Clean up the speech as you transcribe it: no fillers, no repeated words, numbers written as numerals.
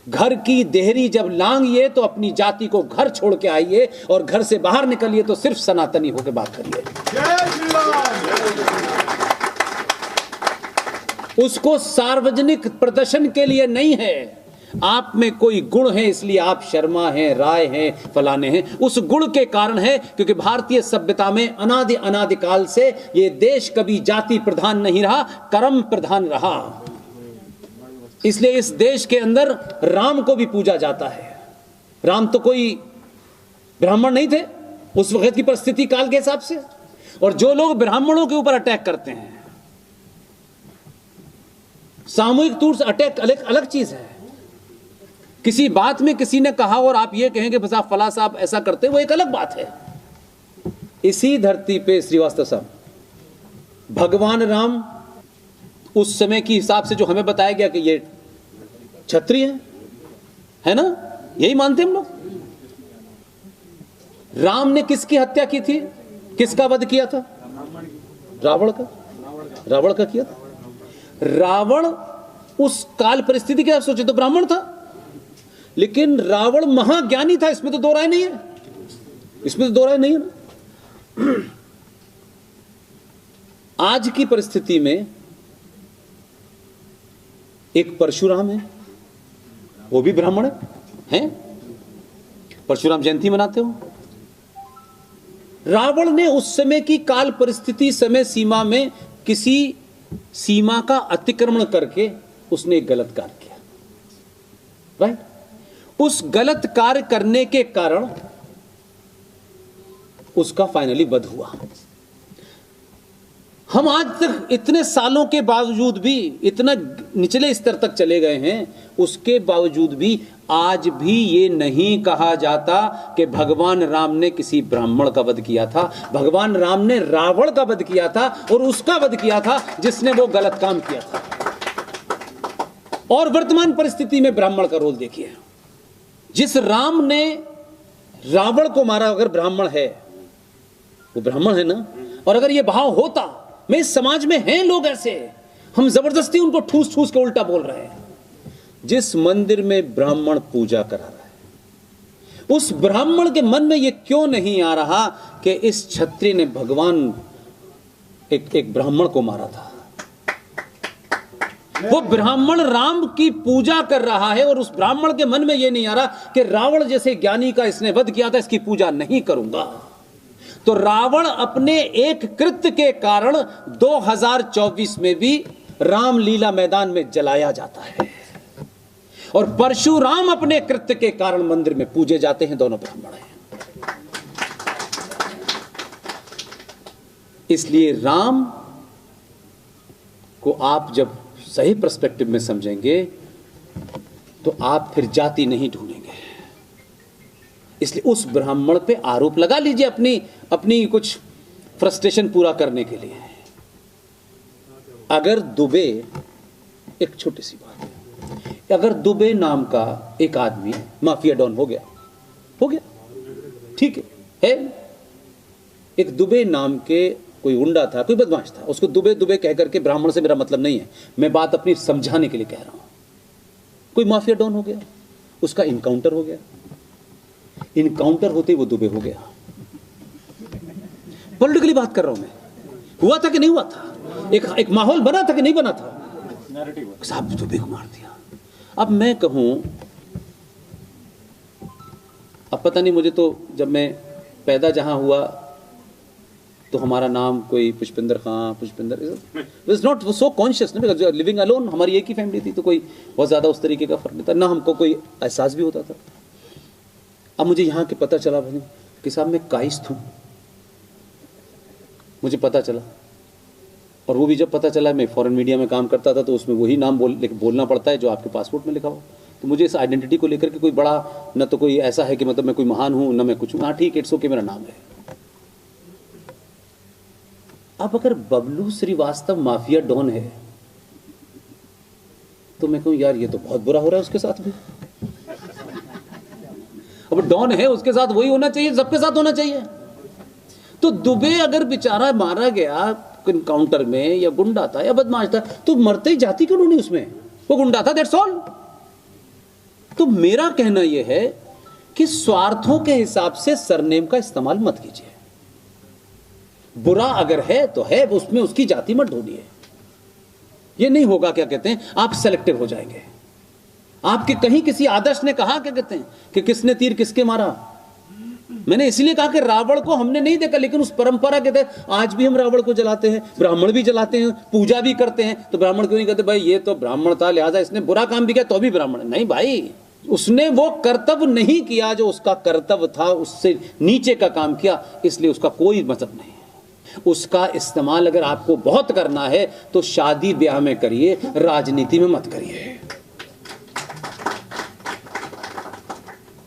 घर की देहरी जब लांघिए तो अपनी जाति को घर छोड़ के आइए, और घर से बाहर निकलिए तो सिर्फ सनातनी होकर बात करिए। उसको सार्वजनिक प्रदर्शन के लिए नहीं है। आप में कोई गुण है इसलिए आप शर्मा हैं, राय हैं, फलाने हैं, उस गुण के कारण है क्योंकि भारतीय सभ्यता में अनादि अनादिकाल से ये देश कभी जाति प्रधान नहीं रहा, कर्म प्रधान रहा। इसलिए इस देश के अंदर राम को भी पूजा जाता है। राम तो कोई ब्राह्मण नहीं थे उस वक्त की परिस्थिति काल के हिसाब से, और जो लोग ब्राह्मणों के ऊपर अटैक करते हैं, सामूहिक तौर से अटैक अलग चीज है। किसी बात में किसी ने कहा और आप ये कहेंगे बस आप फला साहब ऐसा करते, वो एक अलग बात है। इसी धरती पे श्रीवास्तव साहब, भगवान राम उस समय के हिसाब से जो हमें बताया गया कि ये क्षत्रिय है ना, यही मानते हम लोग। राम ने किसकी हत्या की थी, किसका वध किया था? रावण का किया था। रावण उस काल परिस्थिति के सोचे तो ब्राह्मण था, लेकिन रावण महाज्ञानी था, इसमें तो दो राय नहीं है, इसमें तो दो राय नहीं है ना। आज की परिस्थिति में एक परशुराम है, वो भी ब्राह्मण है, परशुराम जयंती मनाते हो। रावण ने उस समय की काल परिस्थिति, समय सीमा में किसी सीमा का अतिक्रमण करके उसने एक गलत कार्य किया, राइट? उस गलत कार्य करने के कारण उसका फाइनली वध हुआ। हम आज तक इतने सालों के बावजूद भी, इतना निचले स्तर तक चले गए हैं, उसके बावजूद भी आज भी ये नहीं कहा जाता कि भगवान राम ने किसी ब्राह्मण का वध किया था। भगवान राम ने रावण का वध किया था, और उसका वध किया था जिसने वो गलत काम किया था। और वर्तमान परिस्थिति में ब्राह्मण का रोल देखिए। जिस राम ने रावण को मारा, अगर ब्राह्मण है, वो ब्राह्मण है ना, और अगर ये भाव होता, मैं इस समाज में हैं लोग ऐसे, हम जबरदस्ती उनको ठूस ठूस के उल्टा बोल रहे हैं। जिस मंदिर में ब्राह्मण पूजा करा रहा है, उस ब्राह्मण के मन में यह क्यों नहीं आ रहा कि इस क्षत्रिय ने भगवान एक ब्राह्मण को मारा था? वो ब्राह्मण राम की पूजा कर रहा है, और उस ब्राह्मण के मन में यह नहीं आ रहा कि रावण जैसे ज्ञानी का इसने वध किया था, इसकी पूजा नहीं करूंगा। तो रावण अपने एक कृत्य के कारण 2024 में भी रामलीला मैदान में जलाया जाता है, और परशुराम अपने कृत्य के कारण मंदिर में पूजे जाते हैं। दोनों ब्राह्मण हैं। इसलिए राम को आप जब सही पर्सपेक्टिव में समझेंगे तो आप फिर जाति नहीं ढूंढेंगे। इसलिए उस ब्राह्मण पे आरोप लगा लीजिए अपनी कुछ फ्रस्ट्रेशन पूरा करने के लिए। अगर दुबे, एक छोटी सी बात है, अगर दुबे नाम का एक आदमी माफिया डॉन हो गया, ठीक है, एक दुबे नाम के कोई गुंडा था, कोई बदमाश था, उसको दुबे दुबे कह करके, ब्राह्मण से मेरा मतलब नहीं है, मैं बात अपनी समझाने के लिए कह रहा हूं। कोई माफिया डॉन हो गया, उसका इनकाउंटर हो गया, इनकाउंटर होते ही वो दुबे हो गया। पॉलिटिकली बात कर रहा हूं मैं, हुआ था कि नहीं हुआ था? एक माहौल बना था कि नहीं बना था? साहब दुबे को मार दिया। अब मैं कहूं, अब पता नहीं, मुझे तो जब मैं पैदा जहां हुआ तो हमारा नाम कोई Pushpinder Khan, is not so conscious, living alone, हमारी एक ही फैमिली थी, तो कोई बहुत ज्यादा उस तरीके का फर्क नहीं था, ना हमको कोई एहसास भी होता था। अब मुझे यहाँ के पता चला भाई कि साहब मैं काइस्थ हूँ, मुझे पता चला, और वो भी जब पता चला, मैं फॉरेन मीडिया में काम करता था तो उसमें वही नाम बोलना पड़ता है जो आपके पासपोर्ट में लिखा हो। तो मुझे इस आइडेंटिटी को लेकर के कोई बड़ा, न तो कोई ऐसा है कि मतलब मैं कोई महान हूँ, न मैं कुछ हूँ, हाँ ठीक, इट्स ओके, मेरा नाम है। अब अगर बबलू श्रीवास्तव माफिया डॉन है तो मैं कहूँ यार ये तो बहुत बुरा हो रहा है उसके साथ भी। अब डॉन है, उसके साथ वही होना चाहिए, सबके साथ होना चाहिए। तो दुबे अगर बेचारा मारा गया इनकाउंटर में, या गुंडा था या बदमाश था, तो मरते ही जाति क्यों नहीं उसमें? वो गुंडा था, दैट्स ऑल। तो तो मेरा कहना यह है कि स्वार्थों के हिसाब से सरनेम का इस्तेमाल मत कीजिए। बुरा अगर है तो है, उसमें उसकी जाति मत ढूंढिए। ये नहीं होगा, क्या कहते हैं, आप सेलेक्टिव हो जाएंगे। आपके कहीं किसी आदर्श ने कहा, क्या कहते हैं, कि किसने तीर किसके मारा। मैंने इसलिए कहा कि रावण को हमने नहीं देखा, लेकिन उस परंपरा के तहत आज भी हम रावण को जलाते हैं, ब्राह्मण भी जलाते हैं, पूजा भी करते हैं। तो ब्राह्मण क्यों नहीं कहते भाई ये तो ब्राह्मण था, लिहाजा इसने बुरा काम भी किया तो भी ब्राह्मण। नहीं भाई, उसने वो कर्तव्य नहीं किया जो उसका कर्तव्य था, उससे नीचे का काम किया, इसलिए उसका कोई मतलब नहीं है। उसका इस्तेमाल अगर आपको बहुत करना है तो शादी ब्याह में करिए, राजनीति में मत करिए।